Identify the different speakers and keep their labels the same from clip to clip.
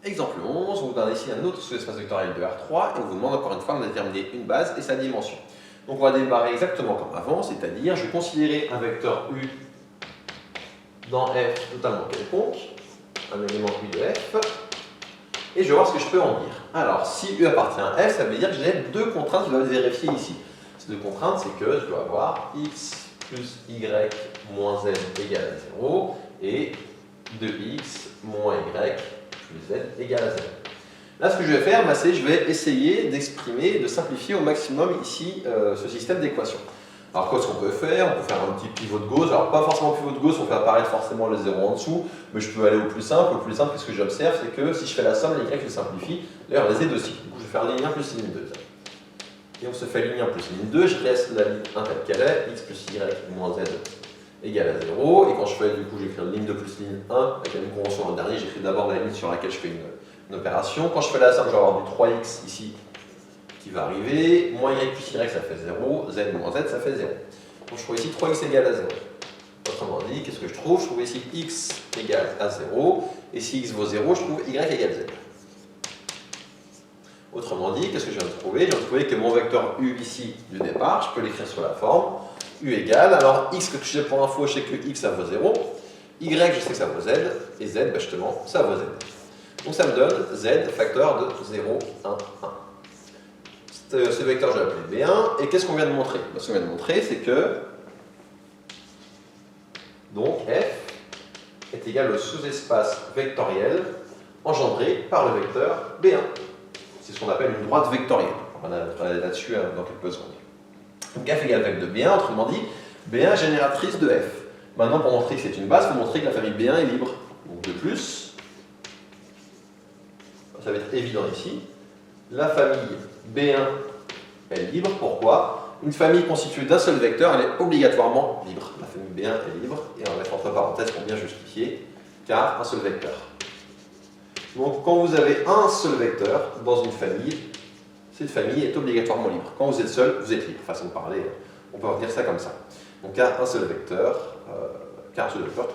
Speaker 1: Exemple 11, on vous donne ici un autre sous-espace vectoriel de R3 et on vous demande encore une fois de déterminer une base et sa dimension. Donc on va démarrer exactement comme avant, c'est-à-dire je vais considérer un vecteur U dans F totalement quelconque, un élément U de F, et je vais voir ce que je peux en dire. Alors si U appartient à F, ça veut dire que j'ai deux contraintes qui doivent être vérifiées ici. Ces deux contraintes, c'est que je dois avoir X plus Y moins Z égale à 0 et 2X moins Y plus Z égale à 0. Là, ce que je vais faire, c'est que je vais essayer d'exprimer, de simplifier au maximum ici ce système d'équations. Alors, qu'est-ce qu'on peut faire? On peut faire un petit pivot de Gauss. Alors, pas forcément pivot de Gauss, on fait apparaître forcément le 0 en dessous, mais je peux aller au plus simple. Au plus simple, qu'est-ce que j'observe? C'est que si je fais la somme, les Y se simplifient. D'ailleurs, les Z aussi. Du coup, je vais faire ligne 1 plus ligne 2. Et on se fait ligne 1 plus ligne 2, je laisse la ligne 1 telle qu'elle est, X plus Y moins Z égale à 0. Et quand je fais, du coup, j'écris ligne 2 plus ligne 1, avec la même convention en dernier, j'écris d'abord la ligne sur laquelle je fais une opération. Quand je fais la somme, je vais avoir du 3x ici qui va arriver, moins y plus y, ça fait 0, z moins z, ça fait 0. Donc je trouve ici 3x égale à 0. Autrement dit, qu'est-ce que je trouve? Je trouve ici x égale à 0, et si x vaut 0, je trouve y égale z. Autrement dit, qu'est-ce que je viens de trouver? Je viens de trouver que mon vecteur u ici du départ, je peux l'écrire sous la forme u égale, alors x que j'ai pour info, je sais que x ça vaut 0, y je sais que ça vaut z, et z, justement, ça vaut z. Donc ça me donne z facteur de 0, 1, 1. Ce vecteur, je vais l'appeler B1. Et qu'est-ce qu'on vient de montrer? Ce qu'on vient de montrer, c'est que donc f est égal au sous-espace vectoriel engendré par le vecteur B1. C'est ce qu'on appelle une droite vectorielle. On va aller là-dessus dans quelques secondes. Donc f égale vecteur de B1, autrement dit, B1 génératrice de f. Maintenant, pour montrer que c'est une base, il faut montrer que la famille B1 est libre. Donc de plus, ça va être évident ici, la famille B1 est libre. Pourquoi? Une famille constituée d'un seul vecteur, elle est obligatoirement libre. La famille B1 est libre, et on va mettre entre parenthèses pour bien justifier, car un seul vecteur. Donc quand vous avez un seul vecteur dans une famille, cette famille est obligatoirement libre. Quand vous êtes seul, vous êtes libre. Façon de parler, on peut dire ça comme ça. Donc car un seul vecteur, tout court.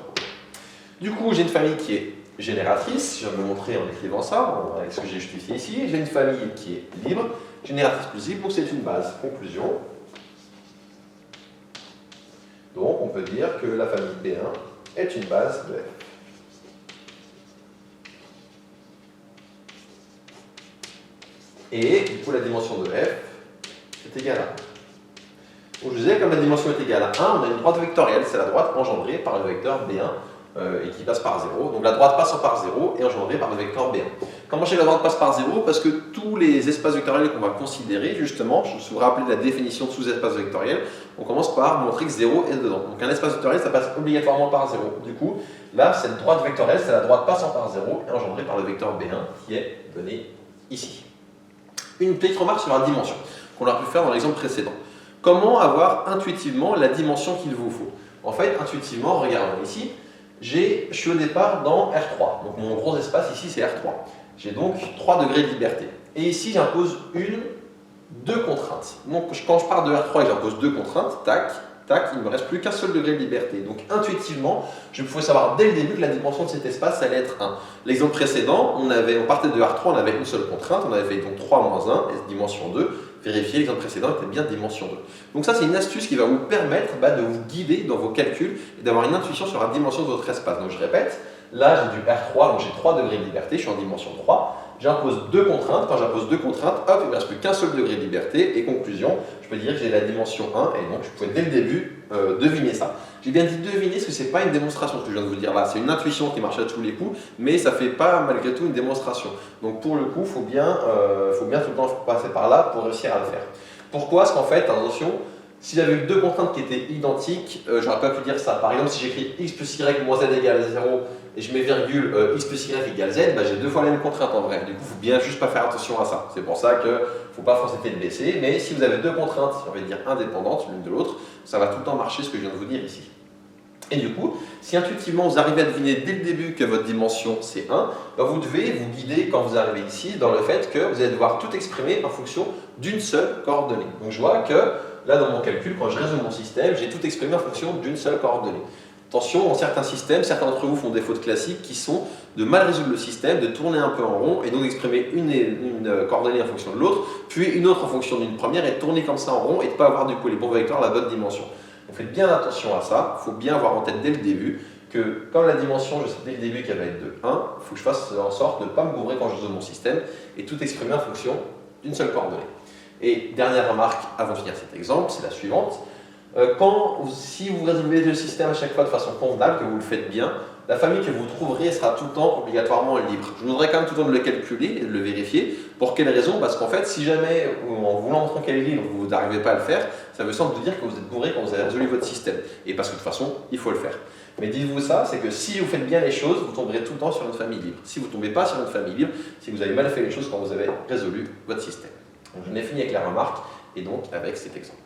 Speaker 1: Du coup, j'ai une famille qui est génératrice, je vais me montrer en écrivant ça, avec ce que j'ai justifié ici. J'ai une famille qui est libre, génératrice plus libre, donc c'est une base. Conclusion. Donc on peut dire que la famille B1 est une base de F. Et du coup la dimension de F est égale à 1. Donc je disais, comme la dimension est égale à 1, on a une droite vectorielle, c'est la droite engendrée par le vecteur B1. Et qui passe par 0. Donc la droite passant par 0 est engendrée par le vecteur B1. Comment je sais que la droite passe par 0? Parce que tous les espaces vectoriels qu'on va considérer, justement, je vous rappelle la définition de sous-espace vectoriel, on commence par montrer que 0 est dedans. Donc un espace vectoriel, ça passe obligatoirement par 0. Du coup, là, cette droite vectorielle, c'est la droite passant par 0 et engendrée par le vecteur B1 qui est donné ici. Une petite remarque sur la dimension, qu'on a pu faire dans l'exemple précédent. Comment avoir intuitivement la dimension qu'il vous faut? En fait, intuitivement, regardons ici, je suis au départ dans R3, donc mon gros espace ici c'est R3. J'ai donc 3 degrés de liberté. Et ici j'impose deux contraintes. Donc quand je pars de R3 et j'impose deux contraintes, tac, tac, il ne me reste plus qu'un seul degré de liberté. Donc intuitivement, je pouvais savoir dès le début que la dimension de cet espace allait être 1. L'exemple précédent, on partait de R3, on avait une seule contrainte, on avait fait donc 3 moins 1, et dimension 2. Vérifier, l'exemple précédent était bien dimension 2. Donc ça, c'est une astuce qui va vous permettre de vous guider dans vos calculs et d'avoir une intuition sur la dimension de votre espace. Donc je répète, là j'ai du R3, donc j'ai 3 degrés de liberté, je suis en dimension 3. J'impose deux contraintes, quand j'impose deux contraintes, hop, il ne me reste plus qu'un seul degré de liberté. Et conclusion, je peux dire que j'ai la dimension 1, et donc je pouvais dès le début deviner ça. J'ai bien dit deviner, parce que ce n'est pas une démonstration ce que je viens de vous dire là, c'est une intuition qui marche à tous les coups, mais ça ne fait pas malgré tout une démonstration. Donc pour le coup, il faut bien tout le temps passer par là pour réussir à le faire. Pourquoi? Parce qu'en fait, attention, si j'avais eu deux contraintes qui étaient identiques, j'aurais pas pu dire ça. Par exemple, si j'écris x plus y moins z égale à 0 et je mets virgule x plus y égale z, j'ai deux fois la même contrainte en vrai. Du coup, il faut bien juste pas faire attention à ça. C'est pour ça qu'il ne faut pas forcer de baisser. Mais si vous avez deux contraintes, on va dire indépendantes l'une de l'autre, ça va tout le temps marcher ce que je viens de vous dire ici. Et du coup, si intuitivement vous arrivez à deviner dès le début que votre dimension c'est 1, vous devez vous guider quand vous arrivez ici dans le fait que vous allez devoir tout exprimer en fonction d'une seule coordonnée. Donc je vois que là dans mon calcul, quand je résume mon système, j'ai tout exprimé en fonction d'une seule coordonnée. Attention, dans certains systèmes, certains d'entre vous font des fautes classiques qui sont de mal résoudre le système, de tourner un peu en rond et donc d'exprimer une coordonnée en fonction de l'autre, puis une autre en fonction d'une première et de tourner comme ça en rond et de ne pas avoir du coup les bons vecteurs à la bonne dimension. Donc faites bien attention à ça, il faut bien avoir en tête dès le début que comme la dimension, je sais dès le début qu'elle va être de 1, il faut que je fasse en sorte de ne pas me gourer quand je résolve mon système et tout exprimer en fonction d'une seule coordonnée. Et dernière remarque avant de finir cet exemple, c'est la suivante. Si vous résolvez le système à chaque fois de façon convenable, que vous le faites bien, la famille que vous trouverez sera tout le temps obligatoirement libre. Je vous demanderai quand même tout le temps de le calculer et de le vérifier. Pour quelle raison? Parce qu'en fait, si jamais, en voulant montrer qu'elle est libre, vous n'arrivez pas à le faire, ça veut sans doute dire que vous êtes bourré quand vous avez résolu votre système. Et parce que de toute façon, il faut le faire. Mais dites-vous ça, c'est que si vous faites bien les choses, vous tomberez tout le temps sur une famille libre. Si vous ne tombez pas sur une famille libre, c'est que vous avez mal fait les choses quand vous avez résolu votre système. Donc, je n'ai fini avec la remarque et donc avec cet exemple.